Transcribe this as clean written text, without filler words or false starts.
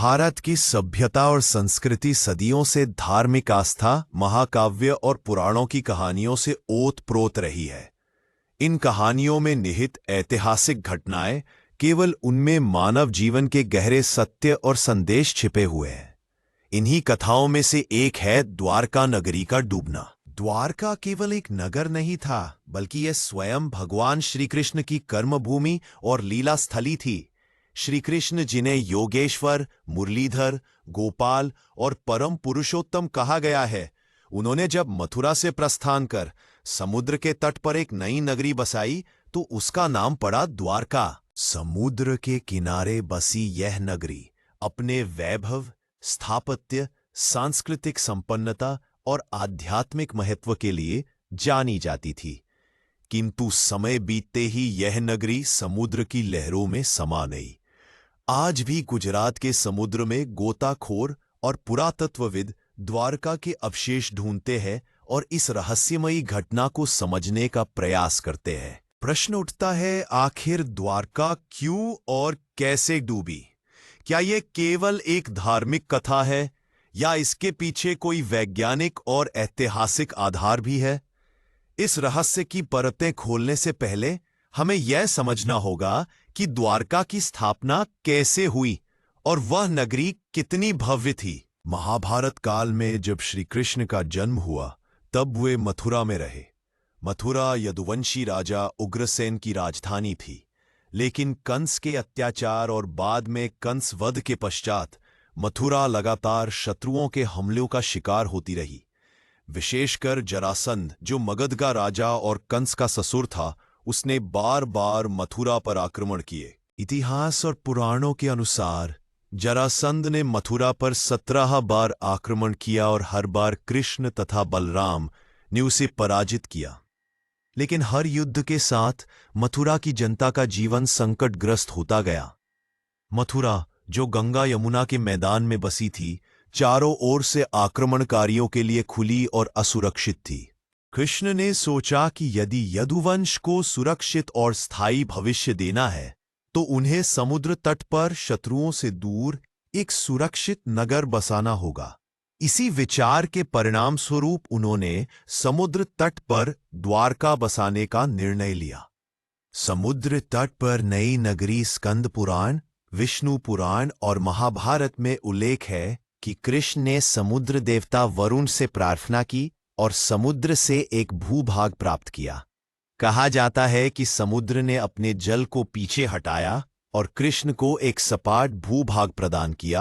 भारत की सभ्यता और संस्कृति सदियों से धार्मिक आस्था, महाकाव्य और पुराणों की कहानियों से ओत-प्रोत रही है। इन कहानियों में निहित ऐतिहासिक घटनाएं केवल उनमें मानव जीवन के गहरे सत्य और संदेश छिपे हुए हैं। इन्हीं कथाओं में से एक है द्वारका नगरी का डूबना। द्वारका केवल एक नगर नहीं था, बल्कि यह स्वयं भगवान श्री कृष्ण की कर्मभूमि और लीला स्थली थी। श्री कृष्ण, जिन्हें योगेश्वर, मुरलीधर, गोपाल और परम पुरुषोत्तम कहा गया है, उन्होंने जब मथुरा से प्रस्थान कर समुद्र के तट पर एक नई नगरी बसाई तो उसका नाम पड़ा द्वारका। समुद्र के किनारे बसी यह नगरी अपने वैभव, स्थापत्य, सांस्कृतिक संपन्नता और आध्यात्मिक महत्व के लिए जानी जाती थी। किंतु समय बीतते ही यह नगरी समुद्र की लहरों में समा गई। आज भी गुजरात के समुद्र में गोताखोर और पुरातत्वविद द्वारका के अवशेष ढूंढते हैं और इस रहस्यमयी घटना को समझने का प्रयास करते हैं। प्रश्न उठता है, आखिर द्वारका क्यों और कैसे डूबी? क्या यह केवल एक धार्मिक कथा है या इसके पीछे कोई वैज्ञानिक और ऐतिहासिक आधार भी है? इस रहस्य की परतें खोलने से पहले हमें यह समझना होगा कि द्वारका की स्थापना कैसे हुई और वह नगरी कितनी भव्य थी। महाभारत काल में जब श्री कृष्ण का जन्म हुआ, तब वे मथुरा में रहे। मथुरा यदुवंशी राजा उग्रसेन की राजधानी थी, लेकिन कंस के अत्याचार और बाद में कंस वध के पश्चात मथुरा लगातार शत्रुओं के हमलों का शिकार होती रही। विशेषकर जरासंध, जो मगध का राजा और कंस का ससुर था, उसने बार बार मथुरा पर आक्रमण किए। इतिहास और पुराणों के अनुसार जरासंध ने मथुरा पर 17 बार आक्रमण किया और हर बार कृष्ण तथा बलराम ने उसे पराजित किया। लेकिन हर युद्ध के साथ मथुरा की जनता का जीवन संकटग्रस्त होता गया। मथुरा, जो गंगा यमुना के मैदान में बसी थी, चारों ओर से आक्रमणकारियों के लिए खुली और असुरक्षित थी। कृष्ण ने सोचा कि यदि यदुवंश को सुरक्षित और स्थायी भविष्य देना है, तो उन्हें समुद्र तट पर शत्रुओं से दूर एक सुरक्षित नगर बसाना होगा। इसी विचार के परिणाम स्वरूप उन्होंने समुद्र तट पर द्वारका बसाने का निर्णय लिया। समुद्र तट पर नई नगरी स्कंद पुराण, विष्णु पुराण और महाभारत में उल्लेख है कि कृष्ण ने समुद्र देवता वरुण से प्रार्थना की और समुद्र से एक भूभाग प्राप्त किया। कहा जाता है कि समुद्र ने अपने जल को पीछे हटाया और कृष्ण को एक सपाट भूभाग प्रदान किया,